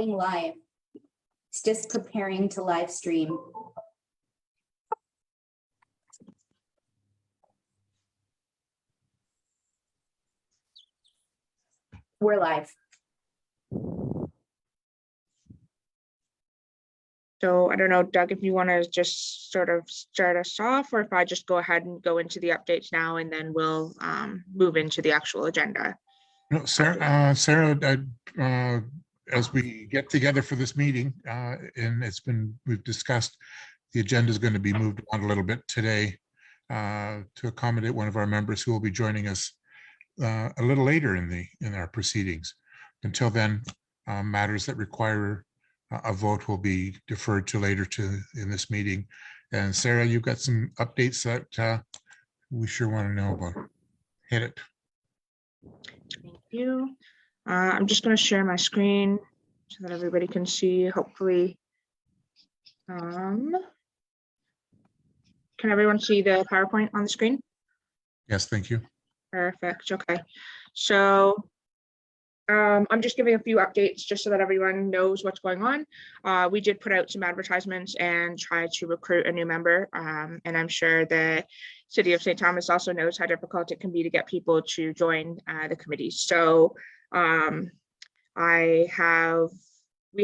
Live. It's just preparing to live stream. We're live. So I don't know, Doug, if you want to just sort of start us off, or if I just go ahead and go into the updates now, and then we'll move into the actual agenda. No, Sarah, as we get together for this meeting, and we've discussed, the agenda is going to be moved on a little bit today to accommodate one of our members who will be joining us a little later in our proceedings. Until then, matters that require a vote will be deferred to later in this meeting. And Sarah, you've got some updates that we sure want to know about. Hit it. Thank you. I'm just going to share my screen so that everybody can see, hopefully. Can everyone see the PowerPoint on the screen? Yes, thank you. Perfect. Okay. So I'm just giving a few updates just so that everyone knows what's going on. We did put out some advertisements and try to recruit a new member. And I'm sure the City of St. Thomas also knows how difficult it can be to get people to join the committee. So we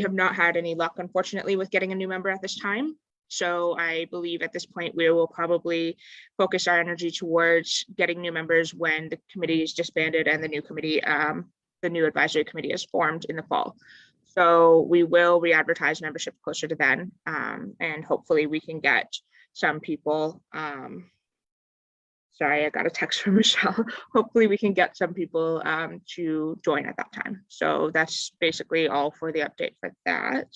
have not had any luck, unfortunately, with getting a new member at this time. So I believe at this point, we will probably focus our energy towards getting new members when the committee is disbanded and the new committee, the new advisory committee is formed in the fall. So we will re-advertise membership closer to then, and hopefully we can get some people. Sorry, I got a text from Michelle. Hopefully we can get some people to join at that time. So that's basically all for the update for that.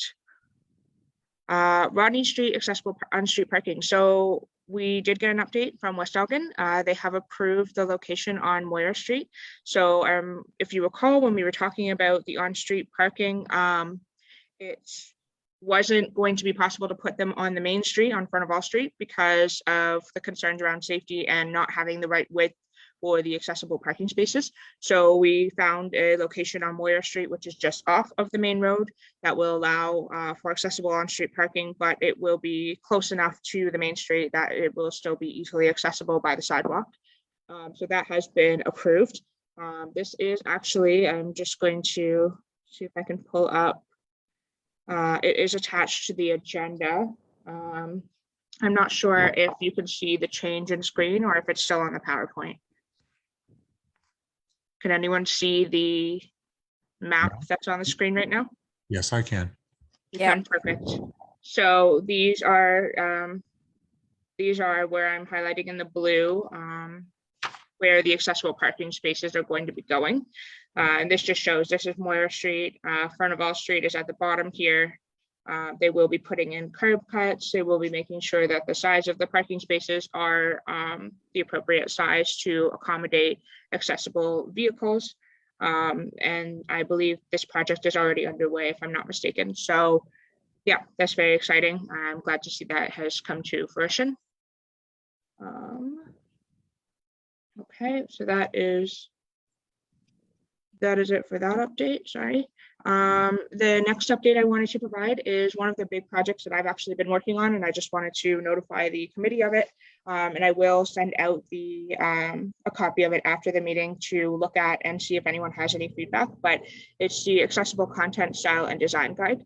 Rodney Street accessible on-street parking. So we did get an update from West Elgin. They have approved the location on Moyer Street. So if you recall, when we were talking about the on-street parking, it wasn't going to be possible to put them on the main street on front of All Street because of the concerns around safety and not having the right width for the accessible parking spaces. So we found a location on Moyer Street, which is just off of the main road, that will allow for accessible on-street parking, but it will be close enough to the main street that it will still be easily accessible by the sidewalk. So that has been approved. This is actually, I'm just going to see if I can pull up. It is attached to the agenda. I'm not sure if you can see the change in screen or if it's still on the PowerPoint. Can anyone see the map that's on the screen right now? Yes, I can. Yeah, perfect. So these are where I'm highlighting in the blue, where the accessible parking spaces are going to be going. And this just shows this is Moyer Street. Front of All Street is at the bottom here. They will be putting in curb cuts. They will be making sure that the size of the parking spaces are the appropriate size to accommodate accessible vehicles. And I believe this project is already underway, if I'm not mistaken. So yeah, that's very exciting. I'm glad to see that has come to fruition. Okay, so that is it for that update. Sorry. The next update I wanted to provide is one of the big projects that I've actually been working on, and I just wanted to notify the committee of it. And I will send out a copy of it after the meeting to look at and see if anyone has any feedback. But it's the Accessible Content Style and Design Guide.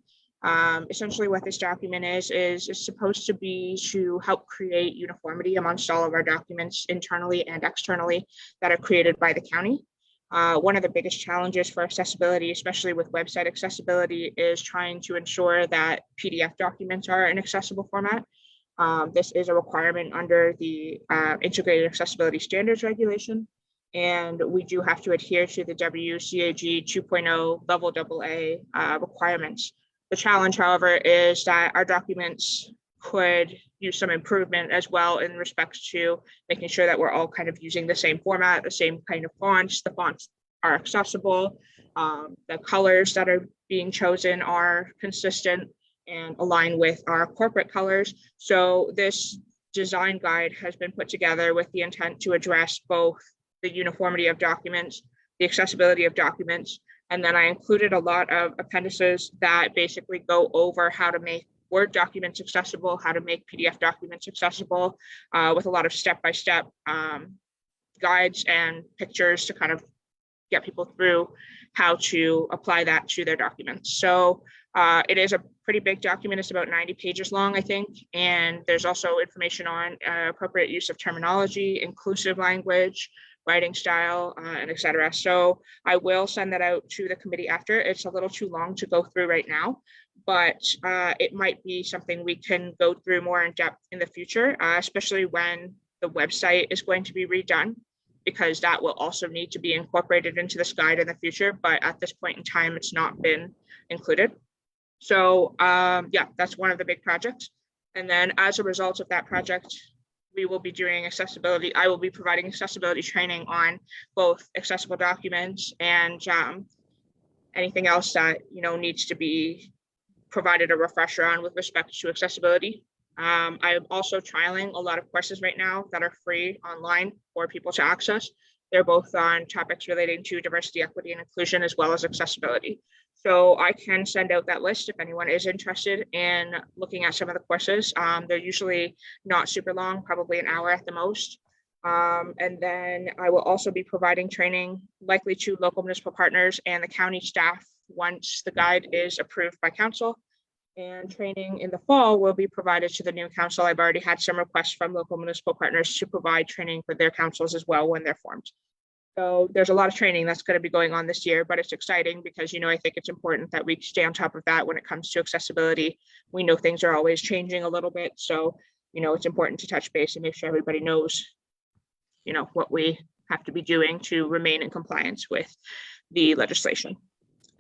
Essentially what this document is supposed to be to help create uniformity amongst all of our documents internally and externally that are created by the county. One of the biggest challenges for accessibility, especially with website accessibility, is trying to ensure that PDF documents are in accessible format. This is a requirement under the Integrated Accessibility Standards Regulation, and we do have to adhere to the WCAG 2.0 level AA requirements. The challenge, however, is that our documents could use some improvement as well in respect to making sure that we're all kind of using the same format, the same kind of fonts. The fonts are accessible. The colors that are being chosen are consistent and align with our corporate colors. So this design guide has been put together with the intent to address both the uniformity of documents, the accessibility of documents, And then I included a lot of appendices that basically go over how to make Word documents accessible, how to make PDF documents accessible, with a lot of step-by-step guides and pictures to kind of get people through how to apply that to their documents. So it is a pretty big document. It's about 90 pages long, I think. And there's also information on appropriate use of terminology, inclusive language, writing style, and et cetera. So I will send that out to the committee after. It's a little too long to go through right now, but it might be something we can go through more in depth in the future, especially when the website is going to be redone, because that will also need to be incorporated into this guide in the future. But at this point in time, it's not been included. So yeah, that's one of the big projects. And then as a result of that project, we will be doing accessibility. I will be providing accessibility training on both accessible documents and anything else that needs to be provided a refresher on with respect to accessibility. I'm also trialing a lot of courses right now that are free online for people to access. They're both on topics relating to diversity, equity, and inclusion, as well as accessibility. So I can send out that list if anyone is interested in looking at some of the courses. They're usually not super long, probably an hour at the most. And then I will also be providing training likely to local municipal partners and the county staff once the guide is approved by council. And training in the fall will be provided to the new council. I've already had some requests from local municipal partners to provide training for their councils as well when they're formed. So there's a lot of training that's going to be going on this year, but it's exciting because, I think it's important that we stay on top of that when it comes to accessibility. We know things are always changing a little bit. So, it's important to touch base and make sure everybody knows, what we have to be doing to remain in compliance with the legislation.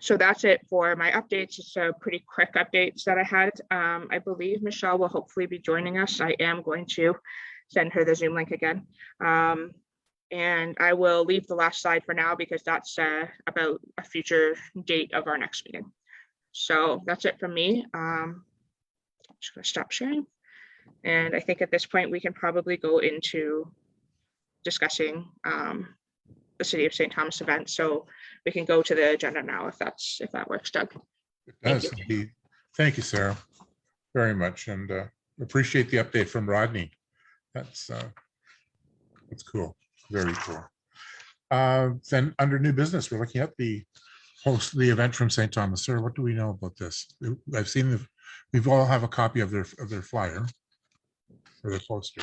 So that's it for my updates. It's a pretty quick updates that I had. I believe Michelle will hopefully be joining us. I am going to send her the Zoom link again. And I will leave the last slide for now because that's about a future date of our next meeting. So that's it from me. I'm just going to stop sharing. And I think at this point, we can probably go into discussing the City of St. Thomas event. So we can go to the agenda now if that works, Doug. It does indeed. Thank you, Sarah, very much, and appreciate the update from Rodney. That's cool, very cool. Then under new business, we're looking at the host of the event from St. Thomas. Sir, what do we know about this? I've seen we've all have a copy of their flyer or their poster.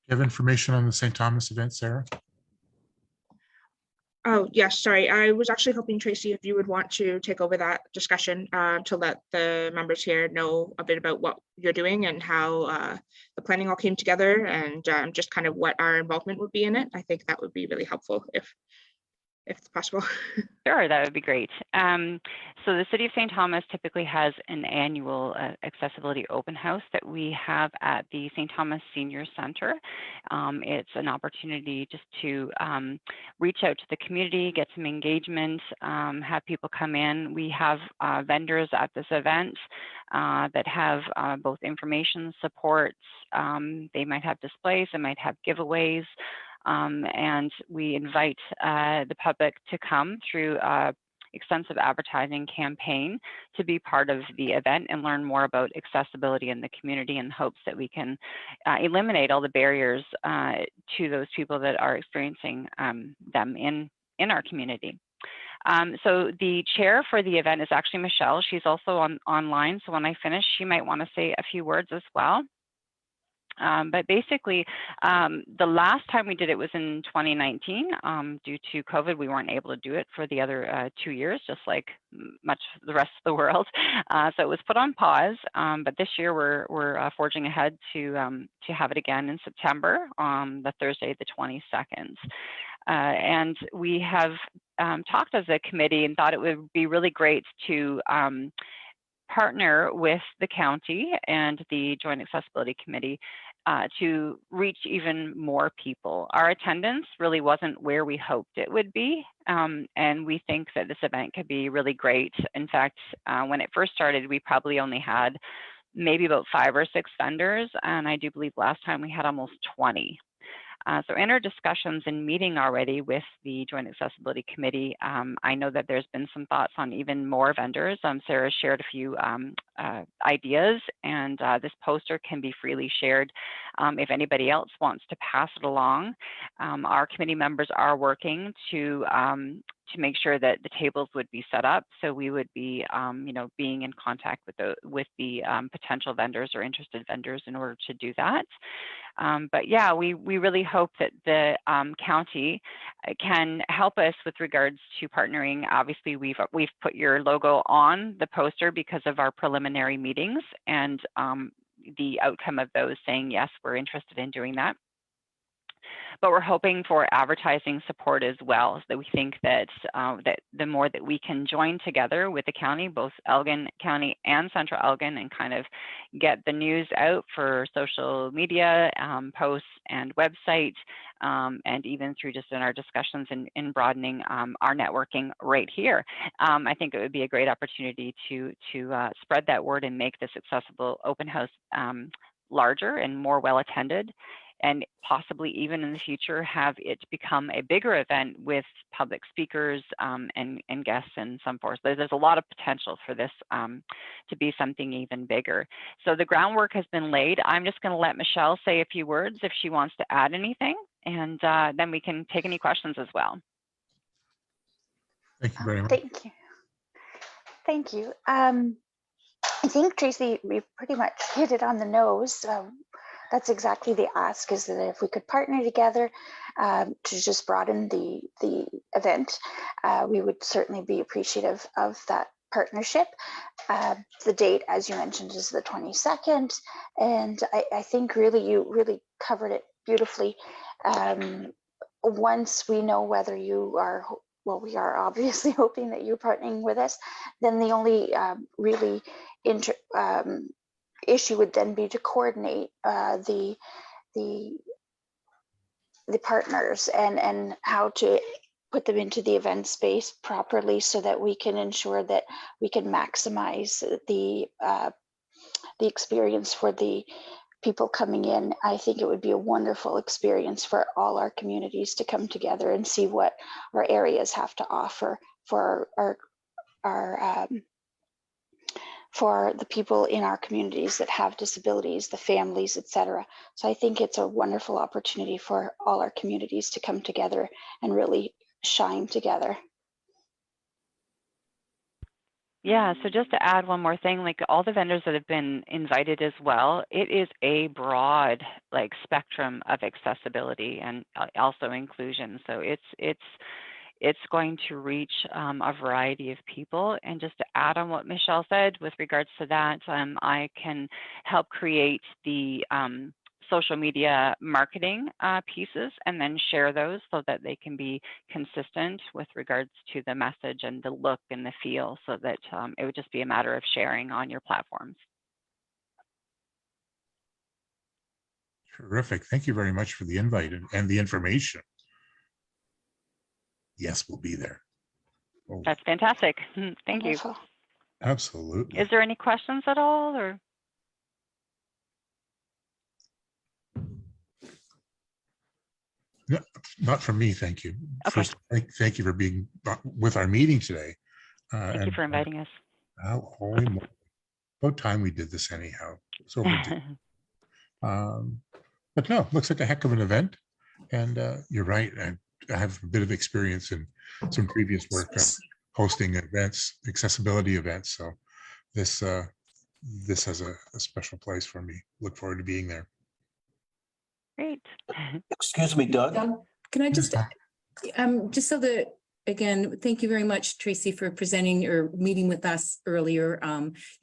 You have information on the St. Thomas event, Sarah? Oh, yes, sorry. I was actually hoping, Tracy, if you would want to take over that discussion to let the members here know a bit about what you're doing and how the planning all came together and just kind of what our involvement would be in it. I think that would be really helpful if it's possible. Sure, that would be great. So the City of St. Thomas typically has an annual accessibility open house that we have at the St. Thomas Senior Center. It's an opportunity just to reach out to the community, get some engagement, have people come in. We have vendors at this event that have both information supports. They might have displays, they might have giveaways. And we invite the public to come through extensive advertising campaign to be part of the event and learn more about accessibility in the community in hopes that we can eliminate all the barriers to those people that are experiencing them in our community. So the chair for the event is actually Michelle. She's also online. So when I finish, she might want to say a few words as well. But basically, the last time we did it was in 2019. Due to COVID, we weren't able to do it for the other 2 years, just like much of the rest of the world. So it was put on pause. But this year, we're forging ahead to have it again in September on the Thursday, the 22nd. And we have talked as a committee and thought it would be really great to partner with the county and the Joint Accessibility Committee to reach even more people. Our attendance really wasn't where we hoped it would be, and we think that this event could be really great. In fact, when it first started, we probably only had maybe about 5 or 6 vendors, and I do believe last time we had almost 20. So in our discussions and meeting already with the Joint Accessibility Committee, I know that there's been some thoughts on even more vendors. Sarah shared a few ideas, and this poster can be freely shared if anybody else wants to pass it along. Our committee members are working to make sure that the tables would be set up. So we would be, being in contact with the potential vendors or interested vendors in order to do that. But yeah, we really hope that the county can help us with regards to partnering. Obviously, we've put your logo on the poster because of our preliminary meetings and the outcome of those saying, yes, we're interested in doing that. But we're hoping for advertising support as well. So that we think that that the more that we can join together with the county, both Elgin County and Central Elgin, and kind of get the news out for social media posts and website, and even through just in our discussions in broadening our networking right here. I think it would be a great opportunity to spread that word and make this accessible open house larger and more well attended, and possibly even in the future have it become a bigger event with public speakers and guests and some force. There's a lot of potential for this to be something even bigger. So the groundwork has been laid. I'm just going to let Michelle say a few words if she wants to add anything, and then we can take any questions as well. Thank you very much. Thank you. Thank you. I think, Tracy, we pretty much hit it on the nose. That's exactly the ask, is that if we could partner together to just broaden the event, we would certainly be appreciative of that partnership. The date, as you mentioned, is the 22nd. And I think really you really covered it beautifully. Once we know whether you are, well, we are obviously hoping that you're partnering with us, then the only really issue would then be to coordinate the partners and how to put them into the event space properly, so that we can ensure that we can maximize the experience for the people coming in. I think it would be a wonderful experience for all our communities to come together and see what our areas have to offer for for the people in our communities that have disabilities, the families, etc. So I think it's a wonderful opportunity for all our communities to come together and really shine together. Yeah, so just to add one more thing, like all the vendors that have been invited as well, it is a broad spectrum of accessibility and also inclusion. So it's going to reach a variety of people. And just to add on what Michelle said with regards to that, I can help create the social media marketing pieces and then share those so that they can be consistent with regards to the message and the look and the feel, so that it would just be a matter of sharing on your platforms. Terrific. Thank you very much for the invite and the information. Yes, we'll be there. Oh, That's fantastic. Thank Wonderful. you. absolutely. Is there any questions at all, or? No, not from me, thank you. Okay. First, thank you for being with our meeting today. Thank you for inviting us. Holy moly. About time we did this anyhow. It's overdue. But no, looks like a heck of an event. And you're right. I have a bit of experience in some previous work on hosting events, accessibility events. So this has a special place for me. Look forward to being there. Great. Excuse me, Doug. Can I just so that, again, thank you very much, Tracy, for presenting or meeting with us earlier.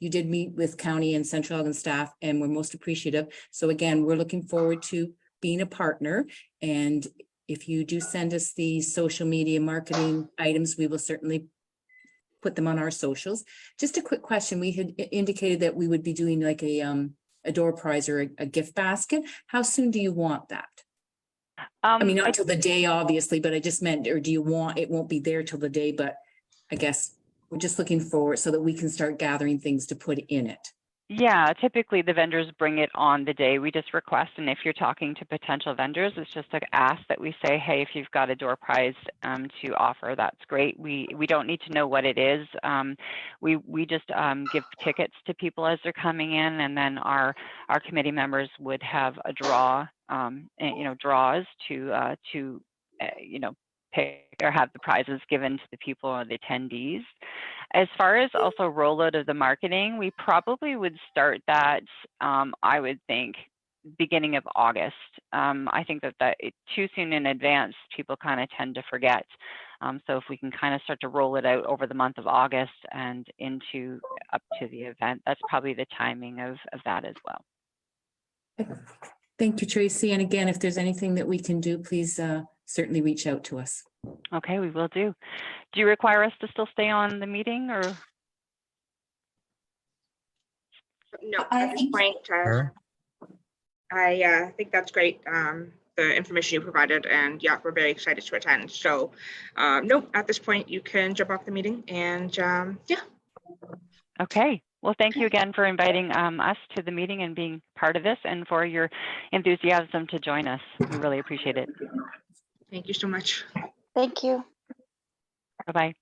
You did meet with county and Central Elgin staff, and we're most appreciative. So again, we're looking forward to being a partner. And if you do send us the social media marketing items, we will certainly put them on our socials. Just a quick question. We had indicated that we would be doing like a door prize or a gift basket. How soon do you want that? I mean, not till the day, obviously, but I just meant, or do you want, it won't be there till the day, but I guess we're just looking forward so that we can start gathering things to put in it. Yeah, typically the vendors bring it on the day. We just request, and if you're talking to potential vendors, it's just an ask that we say, hey, if you've got a door prize to offer, that's great. We don't need to know what it is. We just give tickets to people as they're coming in, and then our committee members would have a draw, draws to pick or have the prizes given to the people or the attendees. As far as also rollout of the marketing, we probably would start that, I would think, beginning of August. I think that too soon in advance, people kind of tend to forget. So if we can kind of start to roll it out over the month of August and up to the event, that's probably the timing of that as well. Thank you, Tracy. And again, if there's anything that we can do, please certainly reach out to us. Okay, we will do. Do you require us to still stay on the meeting, or? No, I at this think- point, Sarah? I think that's great. The information you provided, and yeah, we're very excited to attend. So no, at this point, you can jump off the meeting, and yeah. Okay. Well, thank you again for inviting us to the meeting and being part of this, and for your enthusiasm to join us. We really appreciate it. Thank you so much. Thank you. Bye-bye.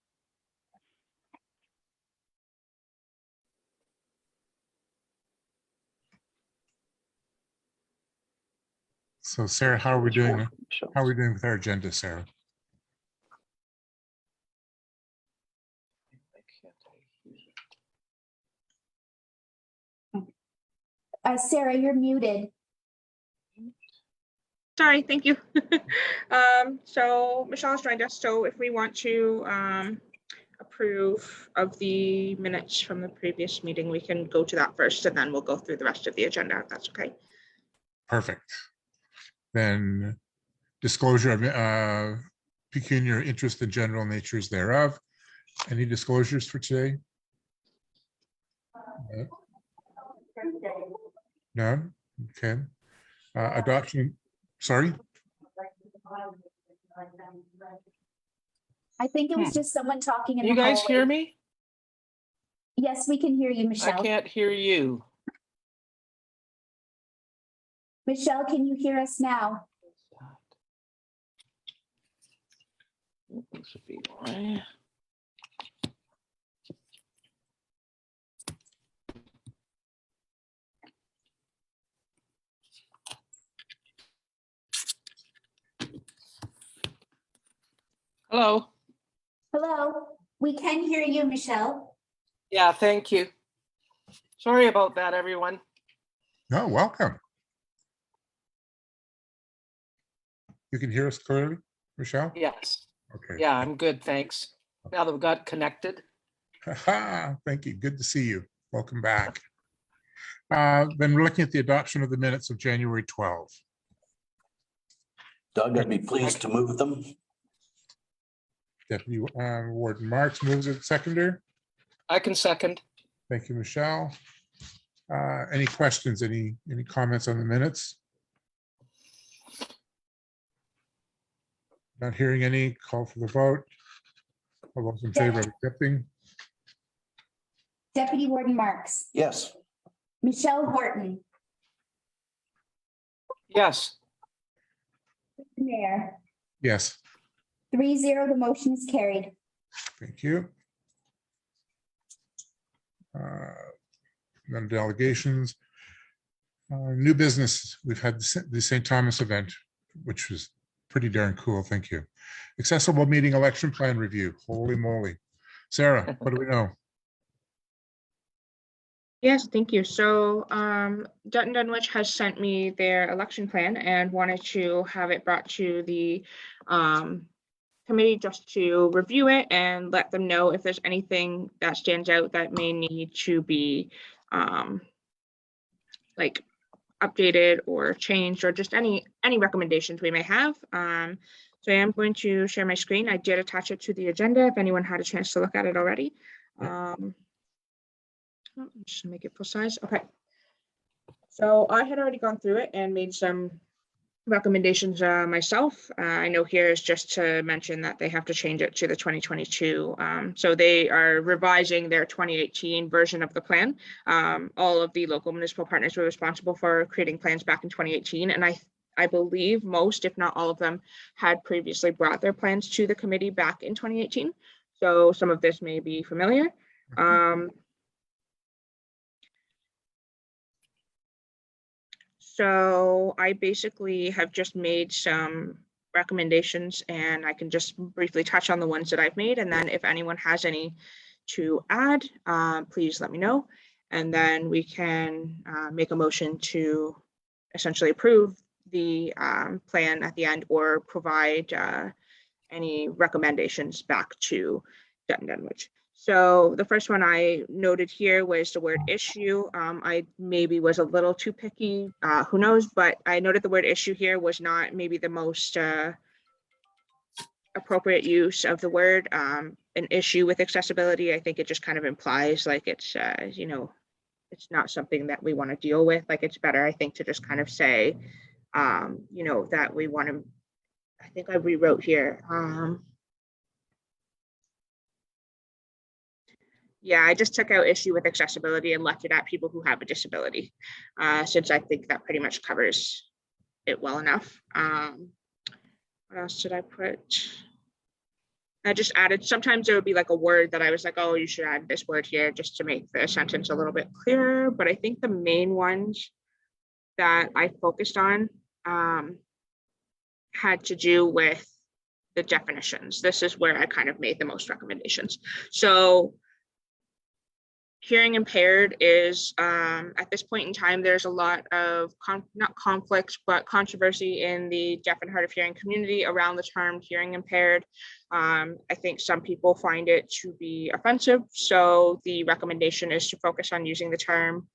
So Sarah, how are we doing? How are we doing with our agenda, Sarah? Sarah, you're muted. Sorry, thank you. So Michelle has joined us. So if we want to approve of the minutes from the previous meeting, we can go to that first, and then we'll go through the rest of the agenda, if that's okay. Perfect. Then disclosure of pecuniary interest in general natures thereof. Any disclosures for today? No? Okay. Adoption, sorry? I think it was just someone talking in You the guys hallway. hear me? Yes, we can hear you, I Michelle. can't hear you. Michelle, can you hear us now? Hello. Hello, we can hear you, Michelle. Yeah, thank you. Sorry about that, everyone. No, welcome. You can hear us clearly, Michelle? Yes. Okay. Yeah, I'm good, thanks. Now that we got connected. Thank you. Good to see you. Welcome back. Then we're looking at the adoption of the minutes of January 12. Doug, I'd be pleased to move them. Deputy Warden Marks moves it, seconder. I can second. Thank you, Michelle. Any questions, any comments on the minutes? Not hearing any, call for the vote. All those in favor of accepting? Deputy Warden Marks, Yes. Michelle Horton, Yes. Mayor, Yes, 3-0, the motion is carried. thank you. Then delegations. New business, we've had the St. Thomas event, which was pretty darn cool, thank you. Accessible meeting election plan review, holy moly. Sarah, what do we know? Yes, thank you. So Dutton Dunwich has sent me their election plan and wanted to have it brought to the committee just to review it and let them know if there's anything that stands out that may need to be like updated or changed, or just any recommendations we may have. So I am going to share my screen. I did attach it to the agenda if anyone had a chance to look at it already. Just to make it full size. Okay. So I had already gone through it and made some recommendations myself. I know here is just to mention that they have to change it to the 2022. So they are revising their 2018 version of the plan. All of the local municipal partners were responsible for creating plans back in 2018. And I believe most, if not all of them, had previously brought their plans to the committee back in 2018. So some of this may be familiar. So I basically have just made some recommendations, and I can just briefly touch on the ones that I've made. And then if anyone has any to add, please let me know. And then we can make a motion to essentially approve the plan at the end, or provide any recommendations back to Dutton Dunwich. So the first one I noted here was the word issue. I maybe was a little too picky, who knows, but I noted the word issue here was not maybe the most appropriate use of the word. An issue with accessibility, I think it just kind of implies like it's, you know, it's not something that we want to deal with. Like, it's better, I think, to just kind of say, you know, that we want to, I think I rewrote here. Yeah, I just took out issue with accessibility and left it at people who have a disability, since I think that pretty much covers it well enough. What else did I put? I just added, sometimes there would be like a word that I was like, oh, you should add this word here just to make the sentence a little bit clearer. But I think the main ones that I focused on had to do with the definitions. This is where I kind of made the most recommendations. So hearing impaired is, at this point in time, there's a lot of, not conflicts, but controversy in the deaf and hard of hearing community around the term hearing impaired. I think some people find it to be offensive. So the recommendation is to focus on using the term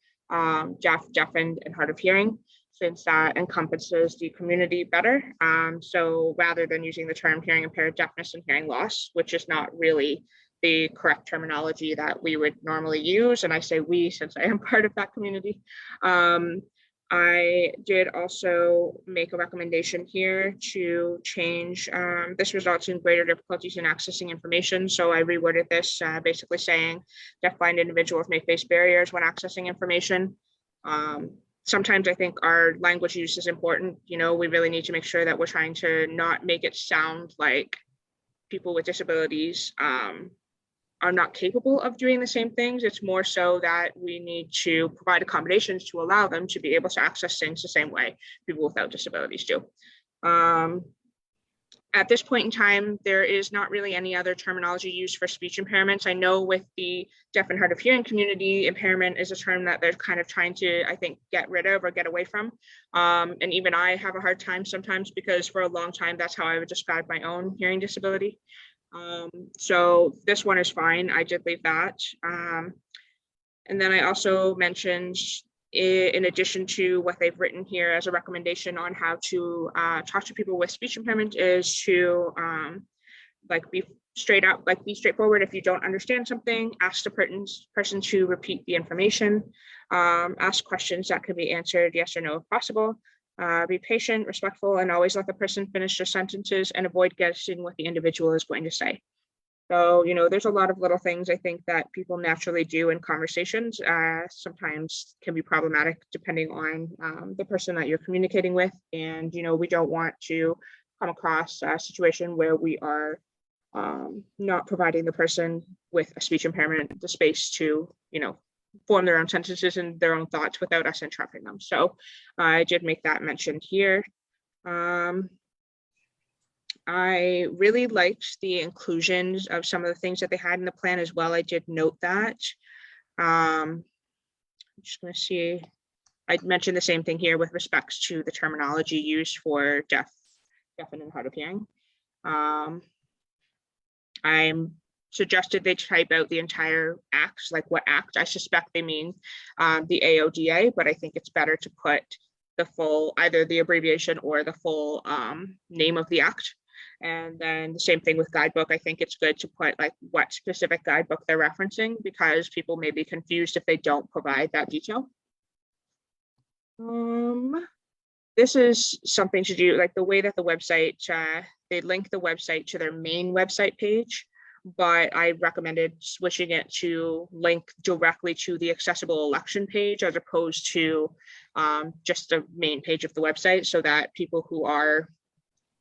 deaf, deafened, and hard of hearing, since that encompasses the community better. So rather than using the term hearing impaired, deafness, and hearing loss, which is not really the correct terminology that we would normally use, and I say we since I am part of that community. I did also make a recommendation here to change, this results in greater difficulties in accessing information. So I reworded this basically saying deafblind individuals may face barriers when accessing information. Sometimes I think our language use is important. You know, we really need to make sure that we're trying to not make it sound like people with disabilities are not capable of doing the same things. It's more so that we need to provide accommodations to allow them to be able to access things the same way people without disabilities do. At this point in time, there is not really any other terminology used for speech impairments. I know with the deaf and hard of hearing community, impairment is a term that they're kind of trying to, I think, get rid of or get away from. And even I have a hard time sometimes, because for a long time, that's how I would describe my own hearing disability. So this one is fine. I did leave that. And then I also mentioned, in addition to what they've written here as a recommendation on how to talk to people with speech impairment, is to like be straight up, like be straightforward. If you don't understand something, ask the person to repeat the information, ask questions that can be answered yes or no if possible. Be patient, respectful, and always let the person finish their sentences, and avoid guessing what the individual is going to say. So, you know, there's a lot of little things I think that people naturally do in conversations, sometimes can be problematic depending on the person that you're communicating with. And, you know, we don't want to come across a situation where we are not providing the person with a speech impairment the space to, you know, form their own sentences and their own thoughts without us interrupting them. So I did make that mentioned here. I really liked the inclusions of some of the things that they had in the plan as well. I did note that. I'm just going to see. I mentioned the same thing here with respects to the terminology used for deaf, deafened, and hard of hearing. I'm suggested they type out the entire act, like what act. I suspect they mean the AODA, but I think it's better to put the full, either the abbreviation or the full name of the act. And then the same thing with guidebook. I think it's good to put like what specific guidebook they're referencing, because people may be confused if they don't provide that detail. this is something to do, like the way that the website, they link the website to their main website page, but I recommended switching it to link directly to the accessible election page as opposed to just the main page of the website, so that people who are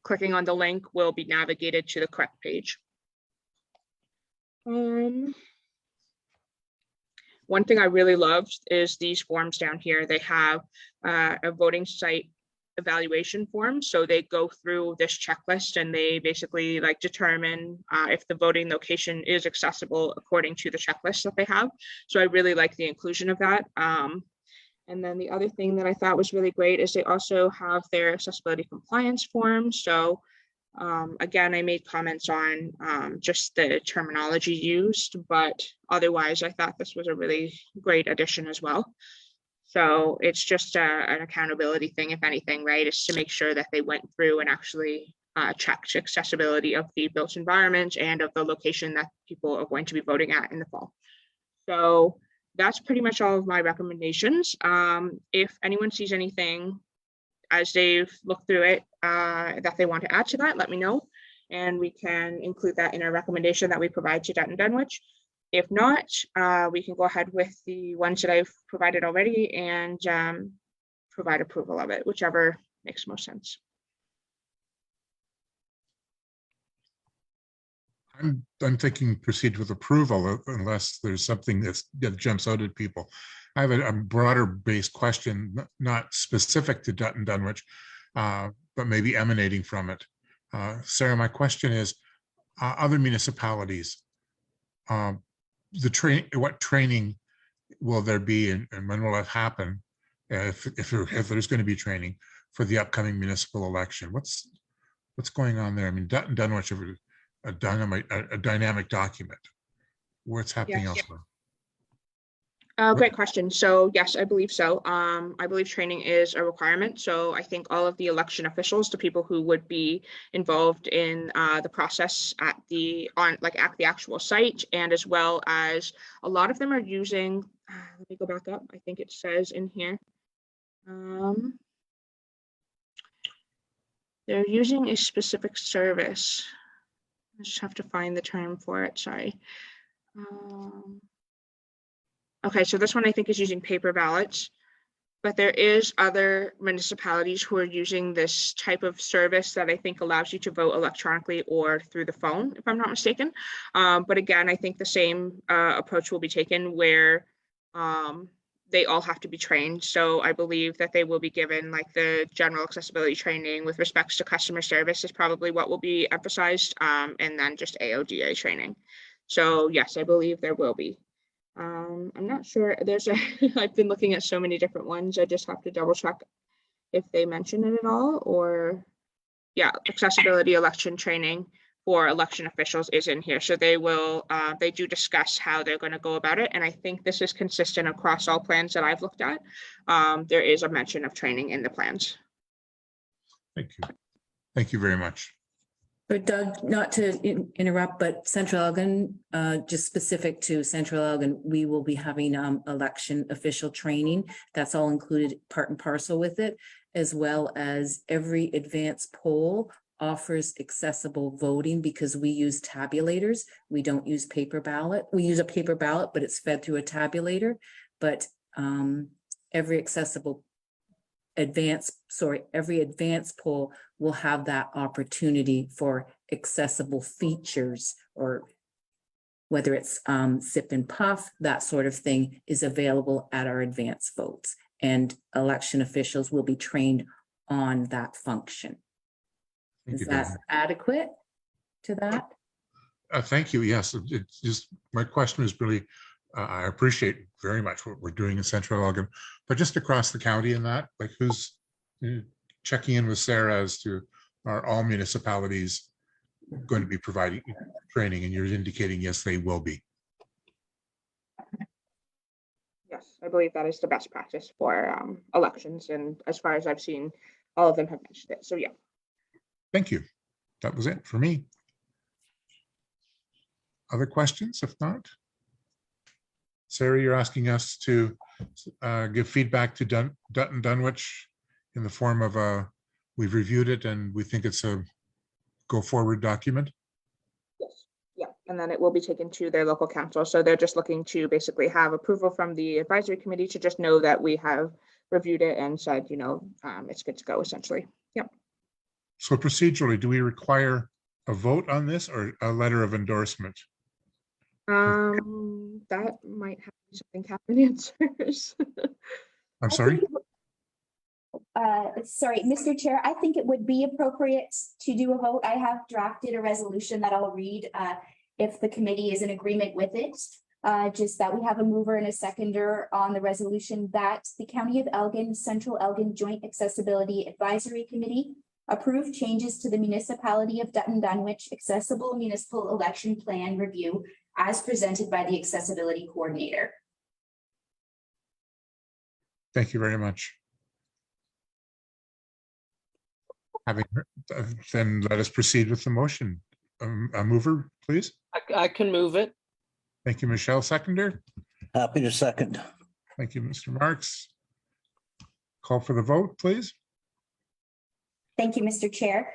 clicking on the link will be navigated to the correct page. One thing I really loved is these forms down here. They have a voting site evaluation form. So they go through this checklist and they basically like determine if the voting location is accessible according to the checklist that they have. So I really like the inclusion of that. And then the other thing that I thought was really great is they also have their accessibility compliance form. So again, I made comments on just the terminology used, but otherwise I thought this was a really great addition as well. So it's just an accountability thing, if anything, right? Is to make sure that they went through and actually checked accessibility of the built environment and of the location that people are going to be voting at in the fall. So that's pretty much all of my recommendations. If anyone sees anything as they've looked through it that they want to add to that, let me know, and we can include that in our recommendation that we provide to Dutton Dunwich. If not, we can go ahead with the ones that I've provided already and provide approval of it, whichever makes most sense. I'm thinking proceed with approval unless there's something that jumps out at people. I have a broader based question, not specific to Dutton Dunwich, but maybe emanating from it. Sarah, my question is, other municipalities, what training will there be and when will it happen if there's going to be training for the upcoming municipal election? What's going on there? I mean, Dutton Dunwich, a dynamic document. What's happening elsewhere? Great question. So yes, I believe so. I believe training is a requirement. So I think all of the election officials, the people who would be involved in the process at the actual site, and as well as a lot of them are using, let me go back up. I think it says in here. They're using a specific service. I just have to find the term for it, sorry. Okay, so this one I think is using paper ballots, but there is other municipalities who are using this type of service that I think allows you to vote electronically or through the phone, if I'm not mistaken. But again, I think the same approach will be taken where they all have to be trained. So I believe that they will be given like the general accessibility training with respects to customer service is probably what will be emphasized, and then just AODA training. So yes, I believe there will be. I'm not sure. I've been looking at so many different ones. I just have to double check if they mention it at all, or yeah, accessibility election training for election officials is in here. So they do discuss how they're going to go about it. And I think this is consistent across all plans that I've looked at. There is a mention of training in the plans. Thank you. Thank you very much. But Doug, not to interrupt, but Central Elgin, just specific to Central Elgin, we will be having election official training. That's all included part and parcel with it, as well as every advance poll offers accessible voting because we use tabulators. We don't use paper ballot. We use a paper ballot, but it's fed through a tabulator. But every advance poll will have that opportunity for accessible features, or whether it's sip and puff, that sort of thing is available at our advance votes, and election officials will be trained on that function. Is that adequate to that? Thank you. Yes, it's just my question is really, I appreciate very much what we're doing in Central Elgin, but just across the county in that, like who's checking in with Sarah as to are all municipalities going to be providing training, and you're indicating yes, they will be. Yes, I believe that is the best practice for elections, and as far as I've seen, all of them have mentioned it. So yeah. Thank you. That was it for me. Other questions? If not, Sarah, you're asking us to give feedback to Dutton Dunwich in the form of we've reviewed it and we think it's a go forward document? Yes. Yeah, and then it will be taken to their local council. So they're just looking to basically have approval from the advisory committee to just know that we have reviewed it and said, it's good to go essentially. Yep. So procedurally, do we require a vote on this or a letter of endorsement? That might have something happen answers. I'm sorry? Sorry, Mr. Chair, I think it would be appropriate to do a vote. I have drafted a resolution that I'll read if the committee is in agreement with it. Just that we have a mover and a seconder on the resolution that the County of Elgin, Central Elgin Joint Accessibility Advisory Committee approve changes to the Municipality of Dutton Dunwich Accessible Municipal Election Plan Review as presented by the Accessibility Coordinator. Thank you very much. Having then let us proceed with the motion. A mover, please. I can move it. Thank you, Michelle. Seconder. Happy to second. Thank you, Mr. Marks. Call for the vote, please. Thank you, Mr. Chair.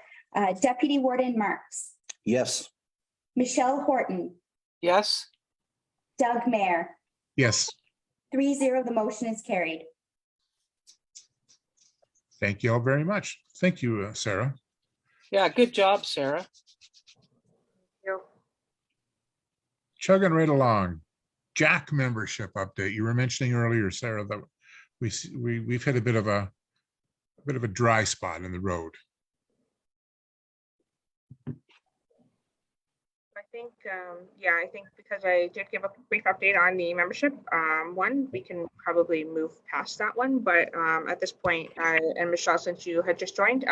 Deputy Warden Marks, Yes. Michelle Horton, Yes. Doug Mayer, Yes. 3-0, the motion is carried. Thank you all very much. Thank you, Sarah. Yeah, good job, Sarah. Chugging right along. JAAC membership update. You were mentioning earlier, Sarah, that we've had a bit of a dry spot in the road. I think because I did give a brief update on the membership one, we can probably move past that one. But at this point, and Michelle, since you had just joined,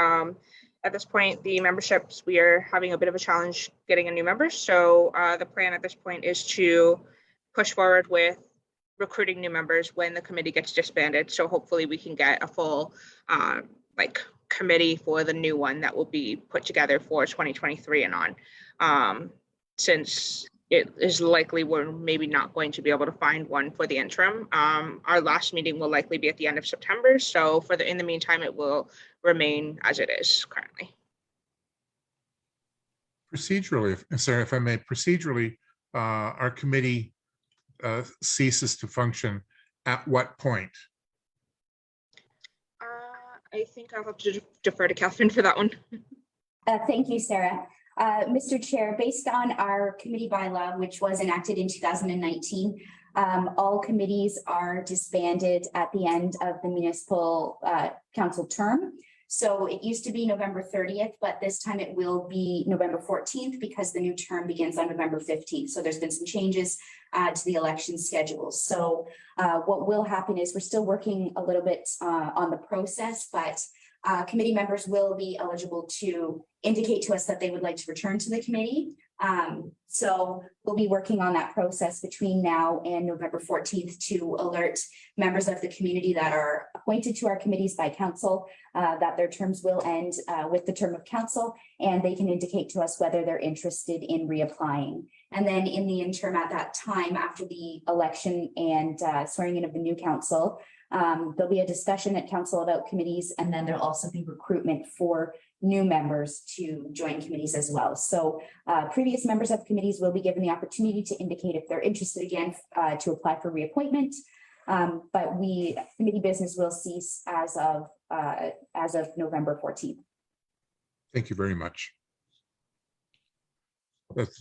at this point, the memberships, we are having a bit of a challenge getting a new member. So the plan at this point is to push forward with recruiting new members when the committee gets disbanded. So hopefully we can get a full committee for the new one that will be put together for 2023 and on. Since it is likely we're maybe not going to be able to find one for the interim. Our last meeting will likely be at the end of September. So in the meantime, it will remain as it is currently. Procedurally, Sarah, if I may, procedurally, our committee ceases to function at what point? I think I'll have to defer to Catherine for that one. Thank you, Sarah. Mr. Chair, based on our committee bylaw, which was enacted in 2019, all committees are disbanded at the end of the municipal council term. So it used to be November 30th, but this time it will be November 14th because the new term begins on November 15th. So there's been some changes to the election schedule. So what will happen is we're still working a little bit on the process, but committee members will be eligible to indicate to us that they would like to return to the committee. So we'll be working on that process between now and November 14th to alert members of the community that are appointed to our committees by council that their terms will end with the term of council, and they can indicate to us whether they're interested in reapplying. And then in the interim at that time, after the election and swearing in of the new council, there'll be a discussion at council about committees, and then there'll also be recruitment for new members to join committees as well. So previous members of committees will be given the opportunity to indicate if they're interested again to apply for reappointment. But committee business will cease as of November 14th. Thank you very much.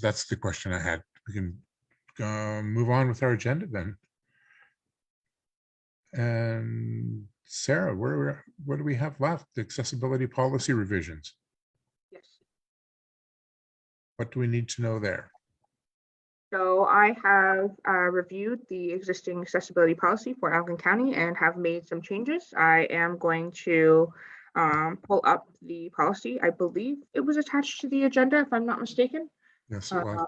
That's the question I had. We can move on with our agenda then. And Sarah, what do we have left? The accessibility policy revisions. Yes. What do we need to know there? So I have reviewed the existing accessibility policy for Elgin County and have made some changes. I am going to pull up the policy. I believe it was attached to the agenda, if I'm not mistaken. Yes, it was.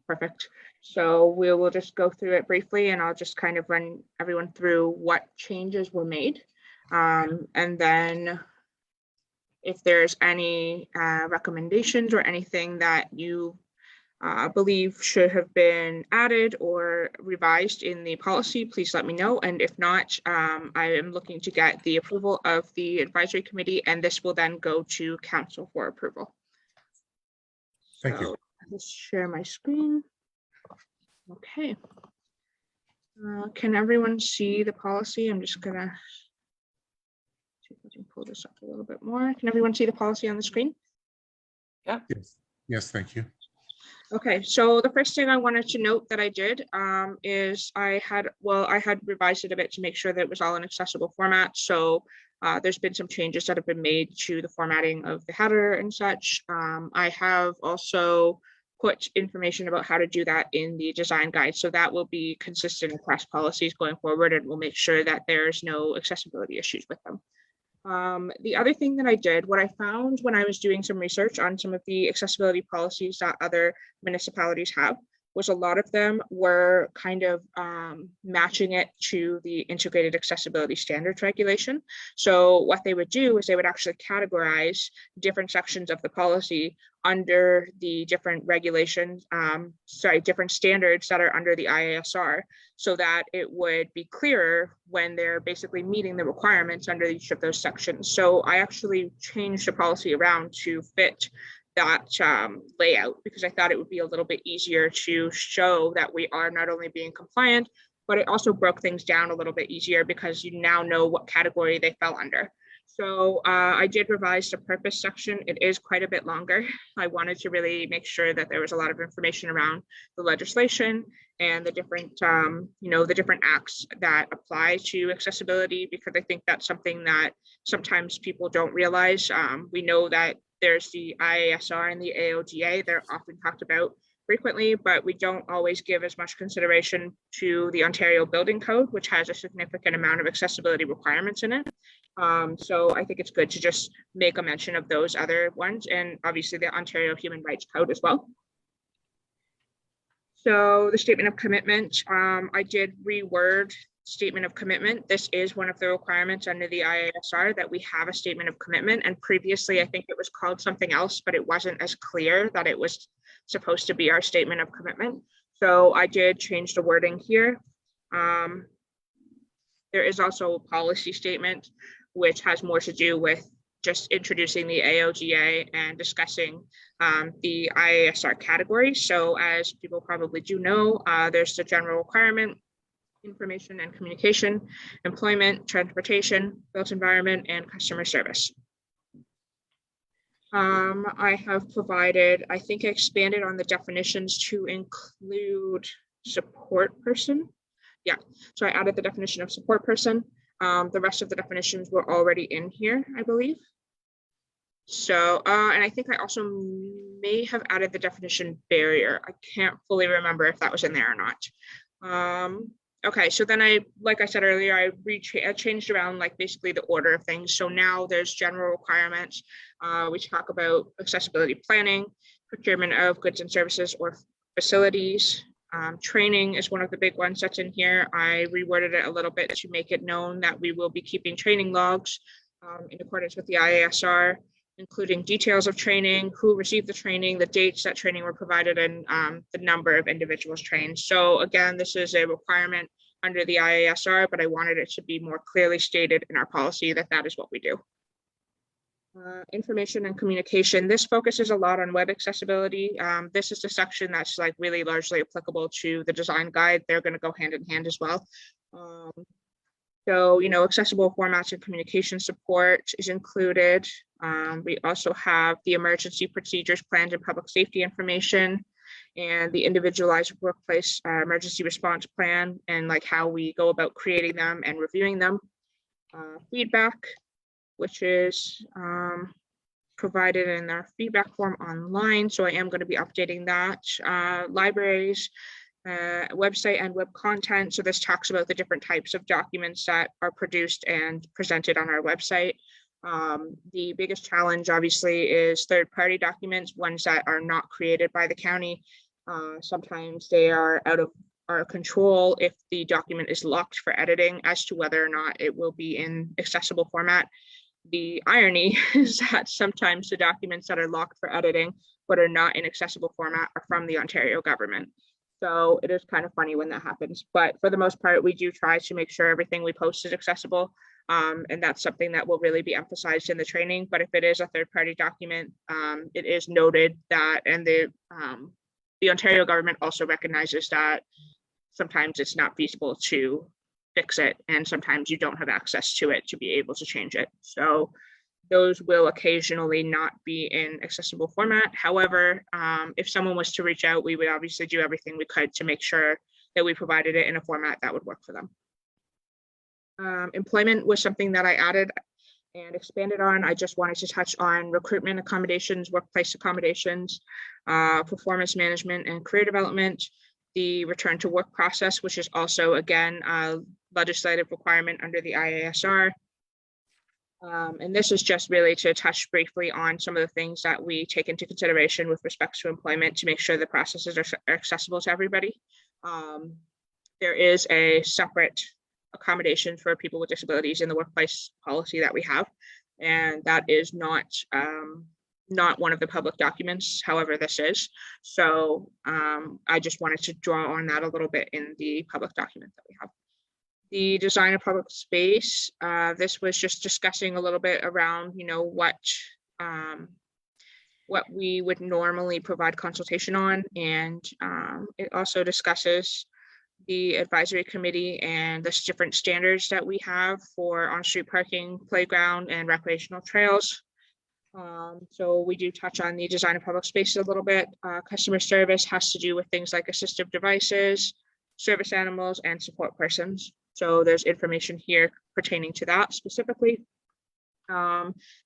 Perfect. So we will just go through it briefly, and I'll just kind of run everyone through what changes were made. And then if there's any recommendations or anything that you believe should have been added or revised in the policy, please let me know. And if not, I am looking to get the approval of the advisory committee, and this will then go to council for approval. Thank you. So let's share my screen. Okay. Can everyone see the policy? I'm just gonna see if I can pull this up a little bit more. Can everyone see the policy on the screen? Yes, yes, thank you. Okay, so the first thing I wanted to note that I did is I had revised it a bit to make sure that it was all in accessible format. So there's been some changes that have been made to the formatting of the header and such. I have also put information about how to do that in the design guide. So that will be consistent across policies going forward, and we'll make sure that there's no accessibility issues with them. The other thing that I did, what I found when I was doing some research on some of the accessibility policies that other municipalities have, was a lot of them were kind of matching it to the integrated accessibility standards regulation. So what they would do is they would actually categorize different sections of the policy under the different regulations, different standards that are under the IASR, so that it would be clearer when they're basically meeting the requirements under each of those sections. So I actually changed the policy around to fit that layout, because I thought it would be a little bit easier to show that we are not only being compliant, but it also broke things down a little bit easier because you now know what category they fell under. So I did revise the purpose section. It is quite a bit longer. I wanted to really make sure that there was a lot of information around the legislation and the different, the different acts that apply to accessibility, because I think that's something that sometimes people don't realize. We know that there's the IASR and the AOGA. They're often talked about frequently, but we don't always give as much consideration to the Ontario Building Code, which has a significant amount of accessibility requirements in it. So I think it's good to just make a mention of those other ones, and obviously the Ontario Human Rights Code as well. So the statement of commitment, I did reword statement of commitment. This is one of the requirements under the IASR, that we have a statement of commitment. And previously, I think it was called something else, but it wasn't as clear that it was supposed to be our statement of commitment. So I did change the wording here. There is also a policy statement, which has more to do with just introducing the AOGA and discussing the IASR categories. So as people probably do know, there's the general requirement, information and communication, employment, transportation, built environment, and customer service. I have provided, I think I expanded on the definitions to include support person. Yeah, so I added the definition of support person. The rest of the definitions were already in here, I believe. So, and I think I also may have added the definition barrier. I can't fully remember if that was in there or not. Okay, so then like I said earlier, I changed around like basically the order of things. So now there's general requirements. We talk about accessibility planning, procurement of goods and services or facilities. Training is one of the big ones that's in here. I reworded it a little bit to make it known that we will be keeping training logs in accordance with the IASR, including details of training, who received the training, the dates that training were provided, and the number of individuals trained. So again, this is a requirement under the IASR, but I wanted it to be more clearly stated in our policy that that is what we do. Information and communication. This focuses a lot on web accessibility. This is the section that's like really largely applicable to the design guide. They're going to go hand in hand as well. So, accessible formats and communication support is included. We also have the emergency procedures, plans, and public safety information, and the individualized workplace emergency response plan, and like how we go about creating them and reviewing them. Feedback, which is provided in our feedback form online. So I am going to be updating that. Libraries, website and web content. So this talks about the different types of documents that are produced and presented on our website. The biggest challenge obviously is third-party documents, ones that are not created by the county. Sometimes they are out of our control if the document is locked for editing as to whether or not it will be in accessible format. The irony is that sometimes the documents that are locked for editing but are not in accessible format are from the Ontario government. So it is kind of funny when that happens. But for the most part, we do try to make sure everything we post is accessible. And that's something that will really be emphasized in the training. But if it is a third-party document, it is noted that, and the Ontario government also recognizes that sometimes it's not feasible to fix it, and sometimes you don't have access to it to be able to change it. So those will occasionally not be in accessible format. However, if someone was to reach out, we would obviously do everything we could to make sure that we provided it in a format that would work for them. Employment was something that I added and expanded on. I just wanted to touch on recruitment accommodations, workplace accommodations, performance management and career development, the return to work process, which is also, again, a legislative requirement under the IASR. And this is just really to touch briefly on some of the things that we take into consideration with respect to employment to make sure the processes are accessible to everybody. There is a separate accommodation for people with disabilities in the workplace policy that we have, and that is not one of the public documents. However, this is. So I just wanted to draw on that a little bit in the public document that we have. The design of public space, this was just discussing a little bit around, what we would normally provide consultation on. And it also discusses the advisory committee and the different standards that we have for on-street parking, playground, and recreational trails. So we do touch on the design of public spaces a little bit. Customer service has to do with things like assistive devices, service animals, and support persons. So there's information here pertaining to that specifically.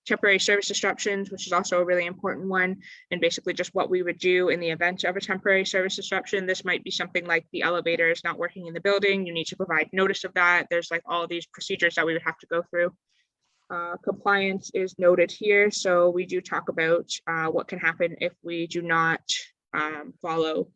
Temporary service disruptions, which is also a really important one, and basically just what we would do in the event of a temporary service disruption. This might be something like the elevator is not working in the building. You need to provide notice of that. There's like all these procedures that we would have to go through. Compliance is noted here. So we do talk about what can happen if we do not follow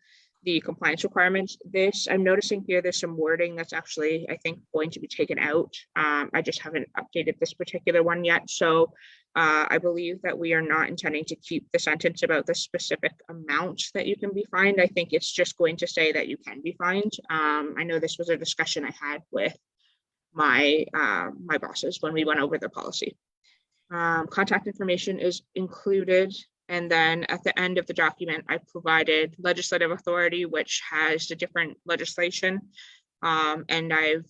the compliance requirements. This, I'm noticing here, there's some wording that's actually, I think, going to be taken out. I just haven't updated this particular one yet. So I believe that we are not intending to keep the sentence about the specific amount that you can be fined. I think it's just going to say that you can be fined. I know this was a discussion I had with my bosses when we went over the policy. Contact information is included. And then at the end of the document, I provided legislative authority, which has the different legislation. And I've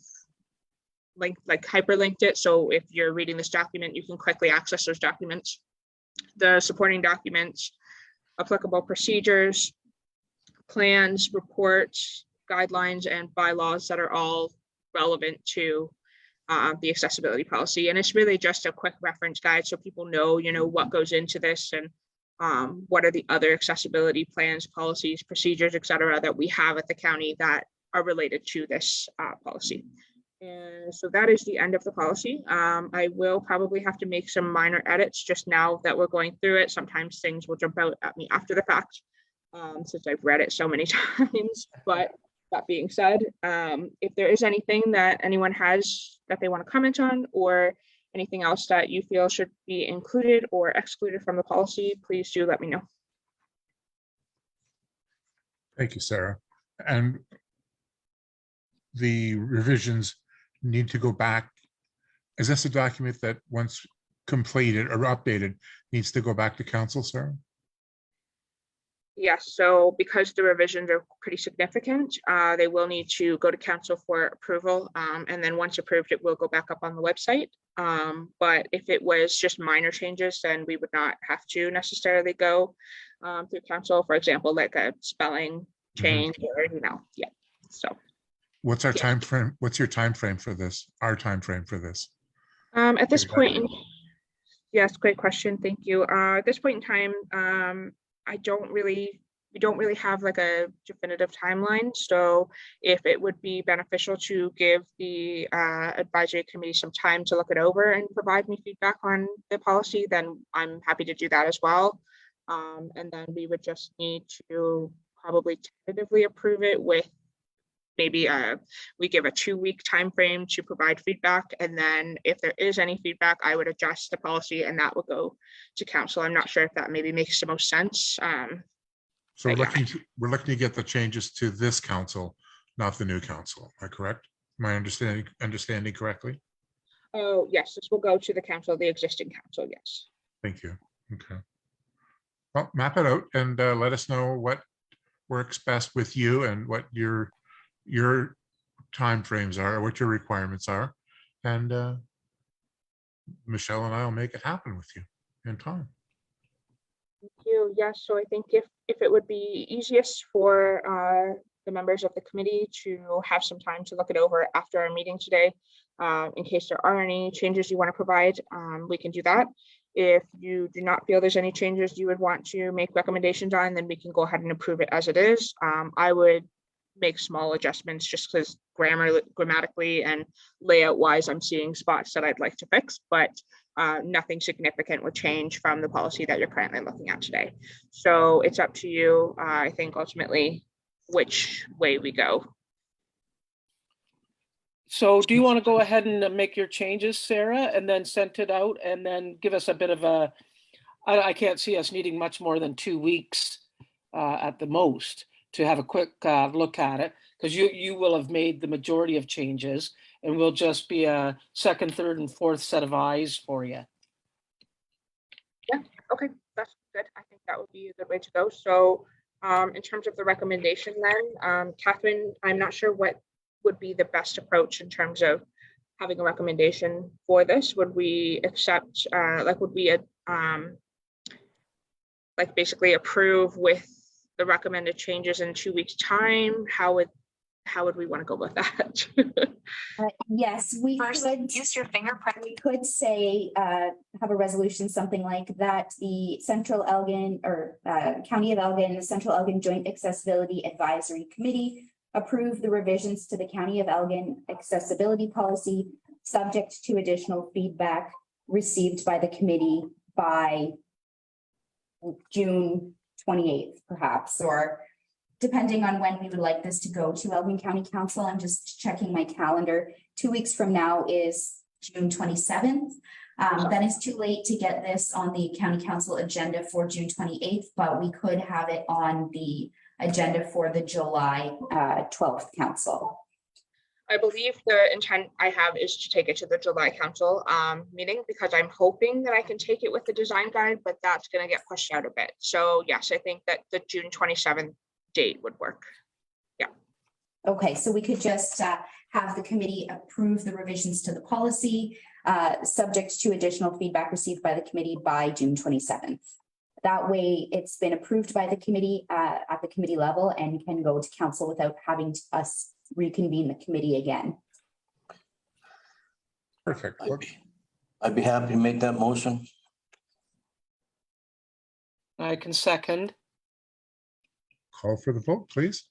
hyperlinked it. So if you're reading this document, you can quickly access those documents. The supporting documents, applicable procedures, plans, reports, guidelines, and bylaws that are all relevant to the accessibility policy. And it's really just a quick reference guide so people know, what goes into this and what are the other accessibility plans, policies, procedures, et cetera, that we have at the county that are related to this policy. And so that is the end of the policy. I will probably have to make some minor edits just now that we're going through it. Sometimes things will jump out at me after the fact since I've read it so many times. But that being said, if there is anything that anyone has that they want to comment on or anything else that you feel should be included or excluded from the policy, please do let me know. Thank you, Sarah. And the revisions need to go back. Is this a document that once completed or updated needs to go back to council, Sarah? Yes, so because the revisions are pretty significant, they will need to go to council for approval. And then once approved, it will go back up on the website. But if it was just minor changes, then we would not have to necessarily go through council, for example, like a spelling change or, yeah. So what's our time frame? What's your time frame for this? Our time frame for this? At this point, yes, great question. Thank you. At this point in time, we don't really have like a definitive timeline. So if it would be beneficial to give the advisory committee some time to look it over and provide me feedback on the policy, then I'm happy to do that as well. And then we would just need to probably tentatively approve it with maybe we give a 2-week time frame to provide feedback, and then if there is any feedback, I would adjust the policy and that will go to council. I'm not sure if that maybe makes the most sense. So we're But yeah. looking to get the changes to this council, not the new council. Am I correct? Am I understanding correctly? Oh, yes, this will go to the council, the existing council, yes. Thank you. Okay. Well, map it out and let us know what works best with you and what your timeframes are, what your requirements are. And Michelle and I will make it happen with you in time. Thank you. Yes, so I think if it would be easiest for the members of the committee to have some time to look it over after our meeting today, in case there are any changes you want to provide, we can do that. If you do not feel there's any changes you would want to make recommendations on, then we can go ahead and approve it as it is. I would make small adjustments just because grammatically and layout wise, I'm seeing spots that I'd like to fix, but nothing significant would change from the policy that you're currently looking at today. So it's up to you, I think, ultimately, which way we go. So do you want to go ahead and make your changes, Sarah, and then send it out and then give us a bit of a, I can't see us needing much more than 2 weeks at the most to have a quick look at it, because you will have made the majority of changes and we'll just be a second, third, and fourth set of eyes for you. Yeah, okay, that's good. I think that would be a good way to go. So in terms of the recommendation then, Catherine, I'm not sure what would be the best approach in terms of having a recommendation for this. Would we accept, would we basically approve with the recommended changes in 2 weeks' time? How would we want to go about that? Yes, we First, could use your fingerprint. we could say, have a resolution, something like that, the Central Elgin or County of Elgin, the Central Elgin Joint Accessibility Advisory Committee approve the revisions to the County of Elgin accessibility policy, subject to additional feedback received by the committee by June 28th, perhaps, or depending on when we would like this to go to Elgin County Council. I'm just checking my calendar. 2 weeks from now is June 27th. That is too late to get this on the County Council agenda for June 28th, but we could have it on the agenda for the July 12th council. I believe the intent I have is to take it to the July council meeting, because I'm hoping that I can take it with the design guide, but that's going to get pushed out a bit. So yes, I think that the June 27th date would work. Yeah. Okay, so we could just have the committee approve the revisions to the policy, subject to additional feedback received by the committee by June 27th. That way it's been approved by the committee at the committee level and can go to council without having us reconvene the committee again. Perfect. I'd be happy to make that motion. I can second. Call for the vote, please,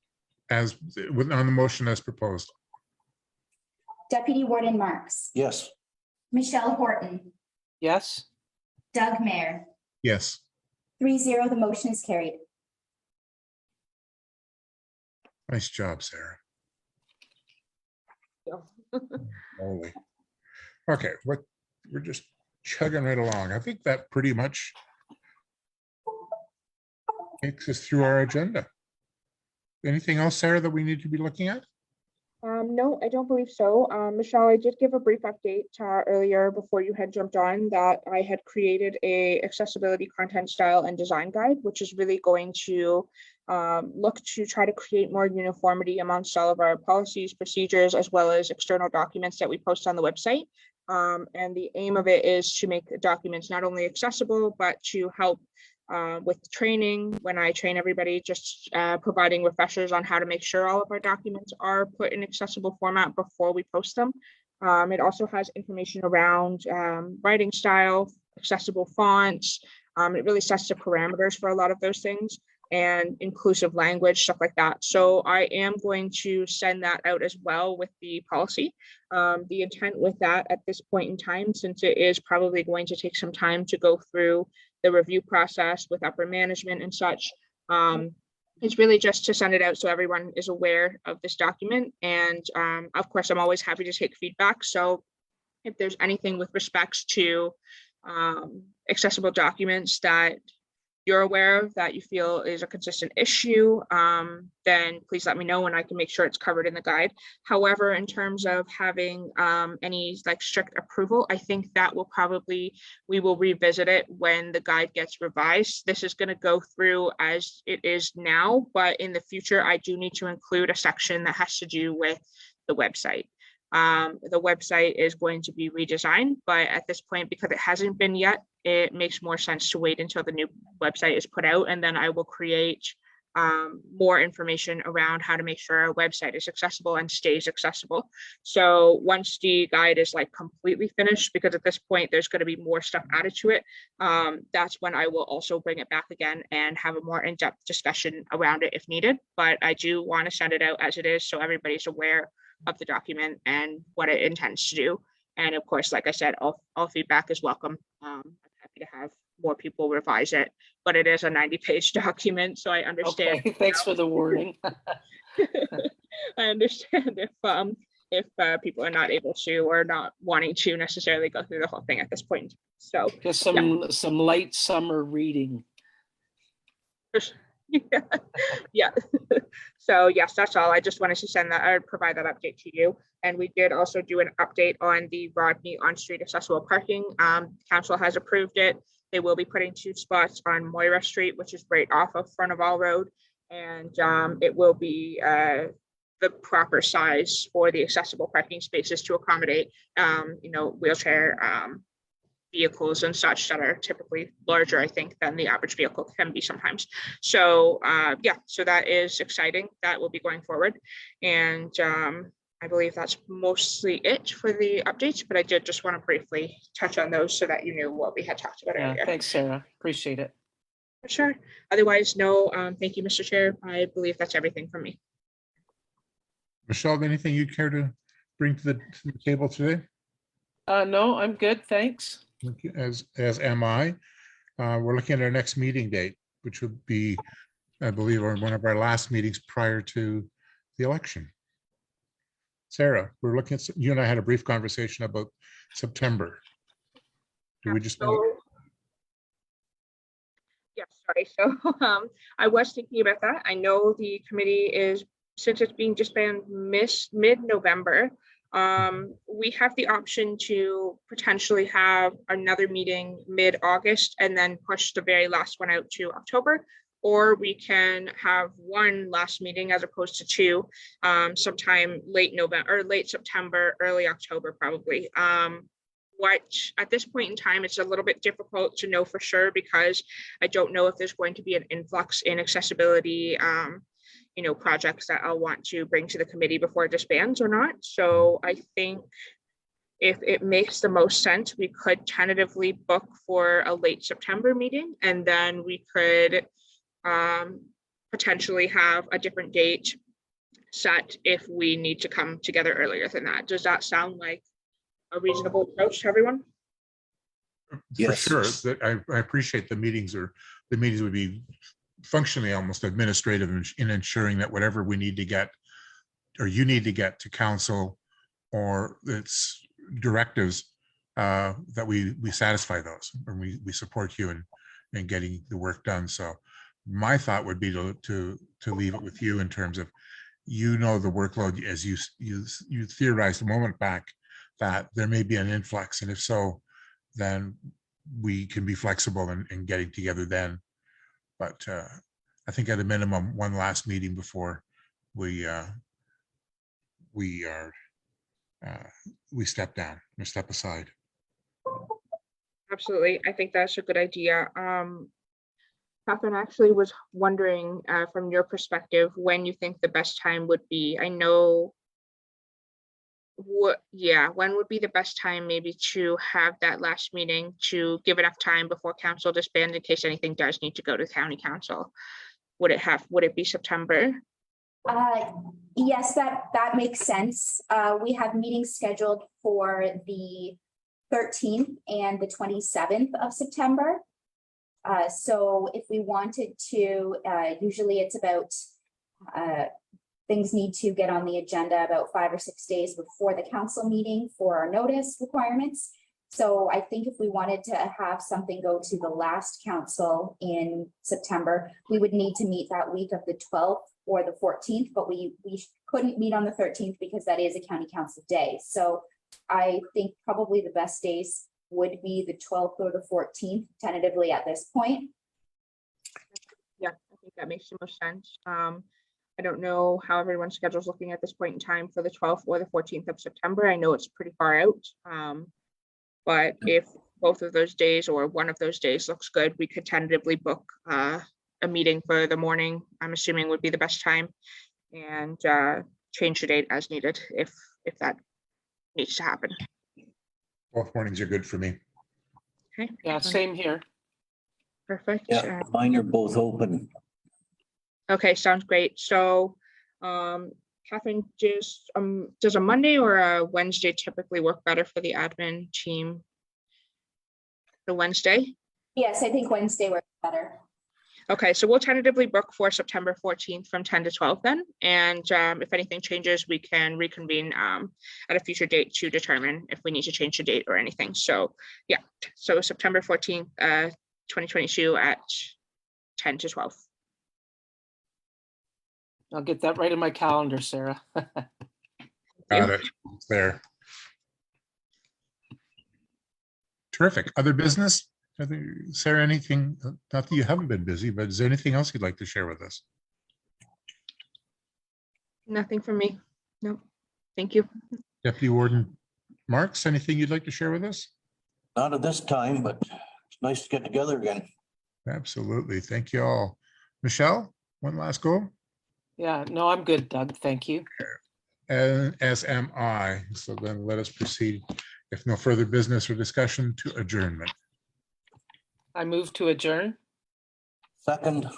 as on the motion as proposed. Deputy Warden Marks, Yes. Michelle Horton, Yes. Doug Mayer, Yes. 3-0, the motion is carried. Nice job, Sarah. Holy. Okay, we're just chugging right along. I think that pretty much takes us through our agenda. Anything else, Sarah, that we need to be looking at? No, I don't believe so. Michelle, I did give a brief update earlier before you had jumped on that I had created a accessibility content style and design guide, which is really going to look to try to create more uniformity amongst all of our policies, procedures, as well as external documents that we post on the website. And the aim of it is to make the documents not only accessible, but to help with training. When I train everybody, just providing refreshers on how to make sure all of our documents are put in accessible format before we post them. It also has information around writing style, accessible fonts. It really sets the parameters for a lot of those things, and inclusive language, stuff like that. So I am going to send that out as well with the policy. The intent with that at this point in time, since it is probably going to take some time to go through the review process with upper management and such, It's really just to send it out so everyone is aware of this document. And of course, I'm always happy to take feedback. So if there's anything with respects to accessible documents that you're aware of that you feel is a consistent issue, then please let me know and I can make sure it's covered in the guide. However, in terms of having any like strict approval, I think that will probably, we will revisit it when the guide gets revised. This is going to go through as it is now, but in the future, I do need to include a section that has to do with the website. The website is going to be redesigned, but at this point, because it hasn't been yet, it makes more sense to wait until the new website is put out, and then I will create more information around how to make sure our website is accessible and stays accessible. So once the guide is like completely finished, because at this point there's going to be more stuff added to it, that's when I will also bring it back again and have a more in-depth discussion around it if needed. But I do want to send it out as it is so everybody's aware of the document and what it intends to do. And of course, like I said, all feedback is welcome. I'm happy to have more people revise it, but it is a 90-page document, so I understand. Okay, thanks for the warning. I understand if people are not able to or not wanting to necessarily go through the whole thing at this point. So Just some light summer reading. yeah. Yeah. So yes, that's all. I just wanted to send that or provide that update to you. And we did also do an update on the Rodney on-street accessible parking. Council has approved it. They will be putting 2 spots on Moira Street, which is right off of Furnival Road. And it will be the proper size for the accessible parking spaces to accommodate, wheelchair vehicles and such that are typically larger, I think, than the average vehicle can be sometimes. So yeah, so that is exciting. That will be going forward. And I believe that's mostly it for the updates, but I did just want to briefly touch on those so that you knew what we had talked about earlier. Thanks, Sarah. Appreciate it. For sure. Otherwise, no, thank you, Mr. Chair. I believe that's everything from me. Michelle, anything you'd care to bring to the table today? No, I'm good. Thanks. As am I. We're looking at our next meeting date, which would be, I believe, one of our last meetings prior to the election. Sarah, we're looking at, you and I had a brief conversation about September. Do we just? Yeah, sorry. So I was thinking about that. I know the committee is, since it's being disbanded mid-November, we have the option to potentially have another meeting mid-August and then push the very last one out to October, or we can have one last meeting as opposed to 2, sometime late November or late September, early October, probably. What at this point in time, it's a little bit difficult to know for sure because I don't know if there's going to be an influx in accessibility projects that I'll want to bring to the committee before it disbands or not. So I think if it makes the most sense, we could tentatively book for a late September meeting, and then we could potentially have a different date set if we need to come together earlier than that. Does that sound like a reasonable approach to everyone? Yes. For sure. I appreciate the meetings would be functionally almost administrative in ensuring that whatever we need to get or you need to get to council or its directives, that we satisfy those and we support you in getting the work done. So my thought would be to leave it with you in terms of, the workload as you theorized a moment back that there may be an influx, and if so, then we can be flexible in getting together then. But I think at a minimum, one last meeting before we step down or step aside. Absolutely. I think that's a good idea. Catherine actually was wondering from your perspective, when you think the best time would be. I know when would be the best time maybe to have that last meeting to give enough time before council disbands in case anything does need to go to county council? Would it be September? Yes, that makes sense. We have meetings scheduled for the 13th and the 27th of September. So if we wanted to, usually it's about, things need to get on the agenda about 5 or 6 days before the council meeting for our notice requirements. So I think if we wanted to have something go to the last council in September, we would need to meet that week of the 12th or the 14th, but we couldn't meet on the 13th because that is a county council day. So I think probably the best days would be the 12th or the 14th tentatively at this point. Yeah, I think that makes the most sense. I don't know how everyone's schedule is looking at this point in time for the 12th or the 14th of September. I know it's pretty far out. But if both of those days or one of those days looks good, we could tentatively book a meeting for the morning, I'm assuming would be the best time, and change the date as needed if that needs to happen. Both mornings are good for me. Okay. Yeah, same here. Perfect. Yeah, mine are both open. Okay, sounds great. So, Catherine, just does a Monday or a Wednesday typically work better for the admin team? The Wednesday? Yes, I think Wednesday works better. Okay, so we'll tentatively book for September 14th from 10 to 12 then. And if anything changes, we can reconvene at a future date to determine if we need to change the date or anything. So yeah, so September 14th, 2022 at 10 to 12. I'll get that right in my calendar, Sarah. Got it. It's there. Terrific. Other business? Sarah, anything, not that you haven't been busy, but is there anything else you'd like to share with us? Nothing from me. No, thank you. Deputy Warden Marks, anything you'd like to share with us? Not at this time, but it's nice to get together again. Absolutely. Thank you all. Michelle, one last go. Yeah, no, I'm good, Doug. Thank you. And as am I. So then let us proceed, if no further business or discussion, to adjournment. I move to adjourn. Second,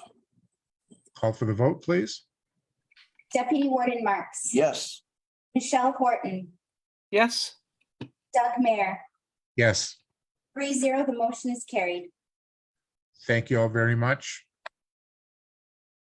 Call for the vote, please. Deputy Warden Marks. yes. Michelle Horton. Yes. Doug Mayer. Yes. 3-0, the motion is carried. Thank you all very much.